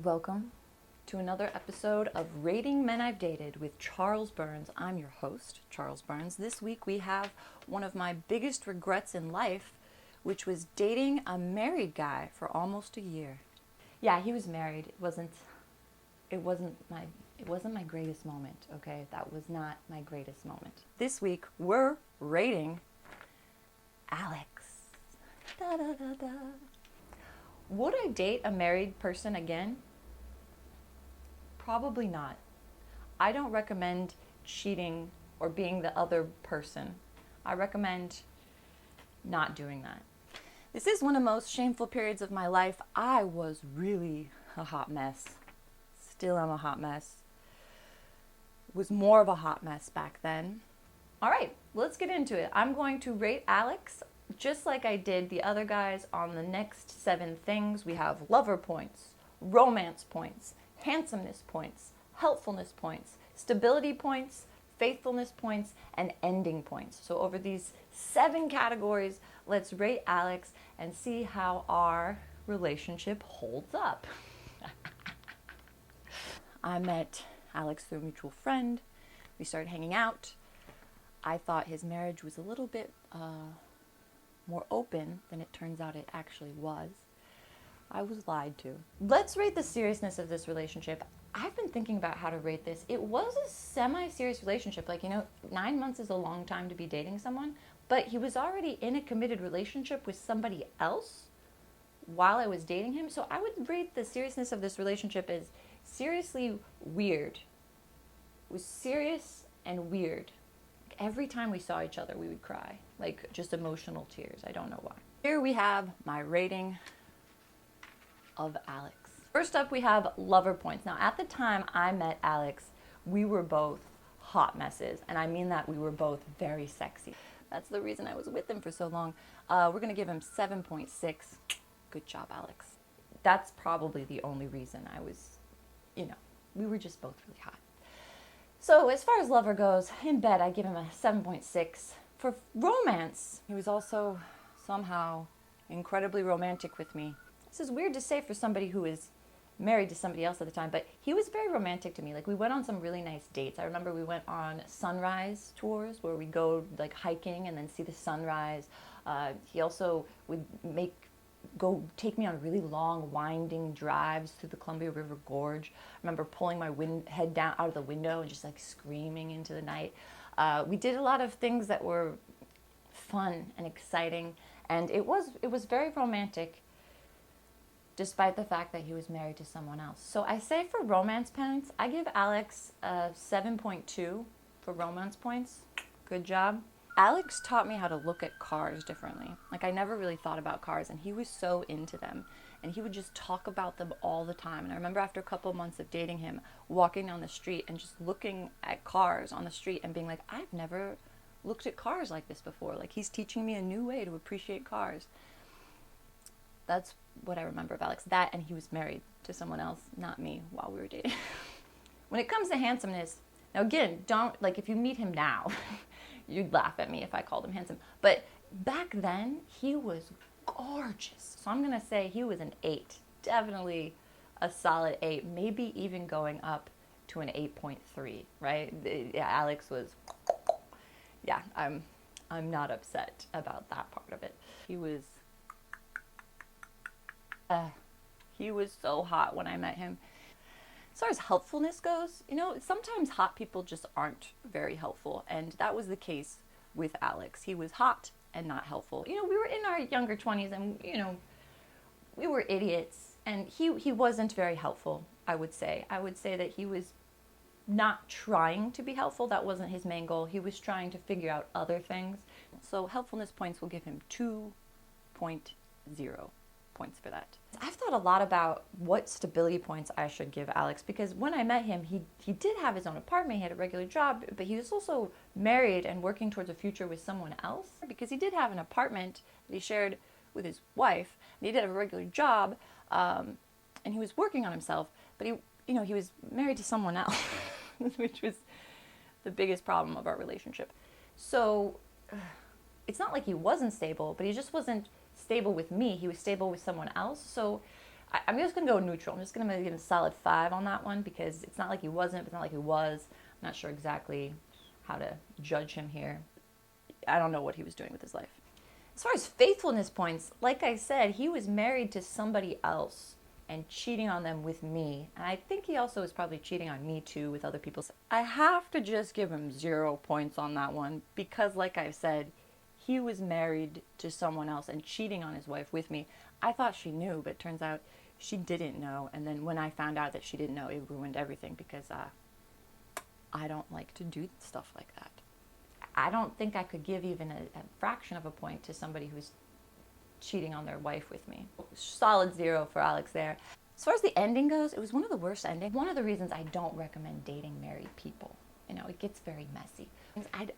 Welcome to another episode of Rating Men I've Dated with Charles Burns. I'm your host, Charles Burns. This week we have one of my biggest regrets in life, which was dating a married guy for almost a year. Yeah, he was married. It wasn't my greatest moment, okay? That was not my greatest moment. This week we're rating Alex. Da, da, da, da. Would I date a married person again? Probably not. I don't recommend cheating or being the other person. I recommend not doing that. This is one of the most shameful periods of my life. I was really a hot mess. Still am a hot mess. Was more of a hot mess back then. All right, let's get into it. I'm going to rate Alex just like I did the other guys on the next 7 things. We have lover points, romance points, handsomeness points, helpfulness points, stability points, faithfulness points, and ending points. So over these 7 categories, let's rate Alex and see how our relationship holds up. I met Alex through a mutual friend. We started hanging out. I thought his marriage was a little bit more open than it turns out it actually was. I was lied to. Let's rate the seriousness of this relationship. I've been thinking about how to rate this. It was a semi-serious relationship. 9 months is a long time to be dating someone, but he was already in a committed relationship with somebody else while I was dating him. So I would rate the seriousness of this relationship as seriously weird. It was serious and weird. Every time we saw each other, we would cry, just emotional tears. I don't know why. Here we have my rating of Alex. First up, we have lover points. Now, at the time I met Alex, we were both hot messes, and I mean that we were both very sexy. That's the reason I was with him for so long. We're going to give him 7.6. Good job, Alex. That's probably the only reason I was, we were just both really hot. So as far as lover goes, in bed, I give him a 7.6. For romance, he was also somehow incredibly romantic with me. This is weird to say for somebody who is married to somebody else at the time, but he was very romantic to me. We went on some really nice dates. I remember we went on sunrise tours where we go hiking and then see the sunrise. He also would take me on really long, winding drives through the Columbia River Gorge. I remember pulling my head down out of the window and just screaming into the night. We did a lot of things that were fun and exciting, and it was very romantic, despite the fact that he was married to someone else. So I say for romance points, I give Alex a 7.2 for romance points. Good job. Alex taught me how to look at cars differently. I never really thought about cars, and he was so into them. And he would just talk about them all the time. And I remember after a couple of months of dating him, walking down the street and just looking at cars on the street and being like, I've never looked at cars like this before. He's teaching me a new way to appreciate cars. That's what I remember of Alex. That, and he was married to someone else, not me, while we were dating. When it comes to handsomeness, now again, if you meet him now, you'd laugh at me if I called him handsome. But back then, he was gorgeous. So I'm going to say he was an 8. Definitely a solid 8, maybe even going up to an 8.3, right? Yeah, Alex was, yeah, I'm not upset about that part of it. He was so hot when I met him. As far as helpfulness goes, sometimes hot people just aren't very helpful, and that was the case with Alex. He was hot and not helpful. We were in our younger 20s, and, we were idiots, and he wasn't very helpful, I would say. I would say that he was not trying to be helpful. That wasn't his main goal. He was trying to figure out other things. So helpfulness points will give him 2.0 points for that. I've thought a lot about what stability points I should give Alex, because when I met him, he did have his own apartment, he had a regular job, but he was also married and working towards a future with someone else, because he did have an apartment that he shared with his wife, and he did have a regular job, and he was working on himself, but he was married to someone else, which was the biggest problem of our relationship. So it's not like he wasn't stable, but he just wasn't stable with me. He was stable with someone else. So I'm just going to go neutral. I'm just going to give him a solid 5 on that one because it's not like he wasn't, but it's not like he was. I'm not sure exactly how to judge him here. I don't know what he was doing with his life. As far as faithfulness points, like I said, he was married to somebody else and cheating on them with me. And I think he also was probably cheating on me too with other people. I have to just give him 0 points on that one because, like I said, he was married to someone else and cheating on his wife with me. I thought she knew, but it turns out she didn't know. And then when I found out that she didn't know, it ruined everything because I don't like to do stuff like that. I don't think I could give even a fraction of a point to somebody who's cheating on their wife with me. Solid 0 for Alex there. As far as the ending goes, it was one of the worst endings. One of the reasons I don't recommend dating married people. You know, it gets very messy.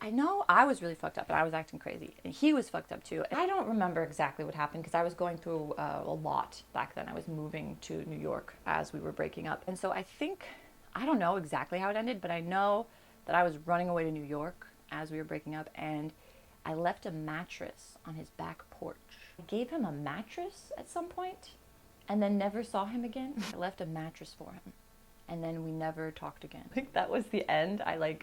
I know I was really fucked up and I was acting crazy. And he was fucked up too. I don't remember exactly what happened because I was going through a lot back then. I was moving to New York as we were breaking up. And so I don't know exactly how it ended, but I know that I was running away to New York as we were breaking up, and I left a mattress on his back porch. I gave him a mattress at some point and then never saw him again. I left a mattress for him and then we never talked again. Like that was the end. I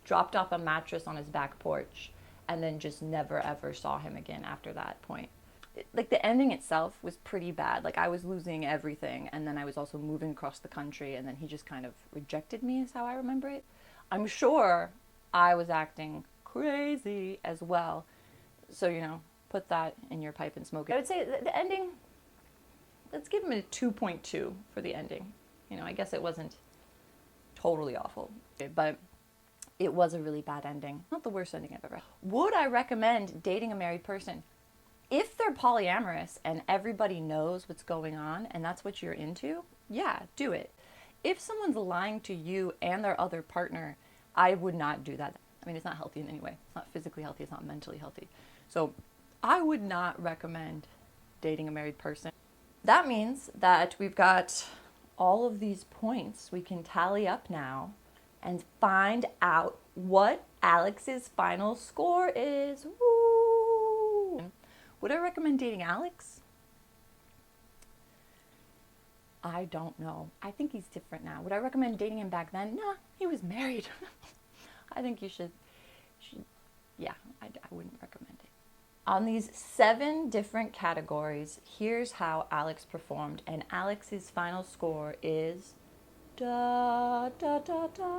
dropped off a mattress on his back porch and then just never ever saw him again after that point. Like the ending itself was pretty bad. Like I was losing everything and then I was also moving across the country and then he just kind of rejected me is how I remember it. I'm sure I was acting crazy as well. So, you know, put that in your pipe and smoke it. I would say the ending, let's give him a 2.2 for the ending. You know, I guess it wasn't totally awful, but it was a really bad ending. Not the worst ending I've ever had. Would I recommend dating a married person? If they're polyamorous and everybody knows what's going on and that's what you're into, yeah, do it. If someone's lying to you and their other partner, I would not do that. I mean, it's not healthy in any way. It's not physically healthy. It's not mentally healthy. So I would not recommend dating a married person. That means that we've got all of these points we can tally up now and find out what Alex's final score is. Woo! Would I recommend dating Alex? I don't know. I think he's different now. Would I recommend dating him back then? Nah, he was married. I think you should yeah, I wouldn't recommend it. On these 7 different categories, here's how Alex performed. And Alex's final score is da, da, da, da,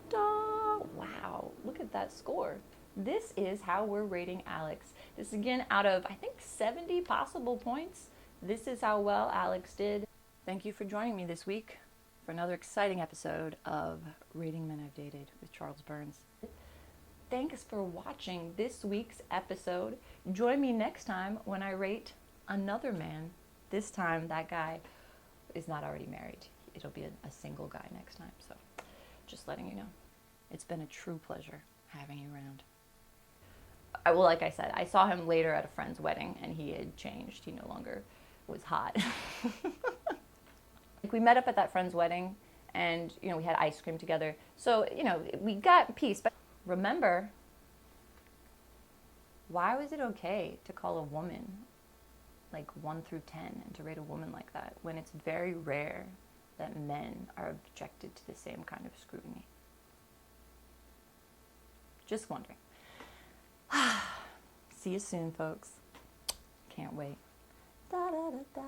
da. Wow, look at that score. This is how we're rating Alex. This is again out of, I think, 70 possible points. This is how well Alex did. Thank you for joining me this week for another exciting episode of Rating Men I've Dated with Charles Burns. Thanks for watching this week's episode. Join me next time when I rate another man. This time that guy is not already married. It'll be a single guy next time. So just letting you know. It's been a true pleasure having you around. Well, like I said, I saw him later at a friend's wedding and he had changed. He no longer was hot. We met up at that friend's wedding and, you know, we had ice cream together. So, you know, we got peace. But remember, why was it okay to call a woman like 1 through 10 and to rate a woman like that when it's very rare that men are objected to the same kind of scrutiny? Just wondering. See you soon, folks. Can't wait. Da, da, da, da.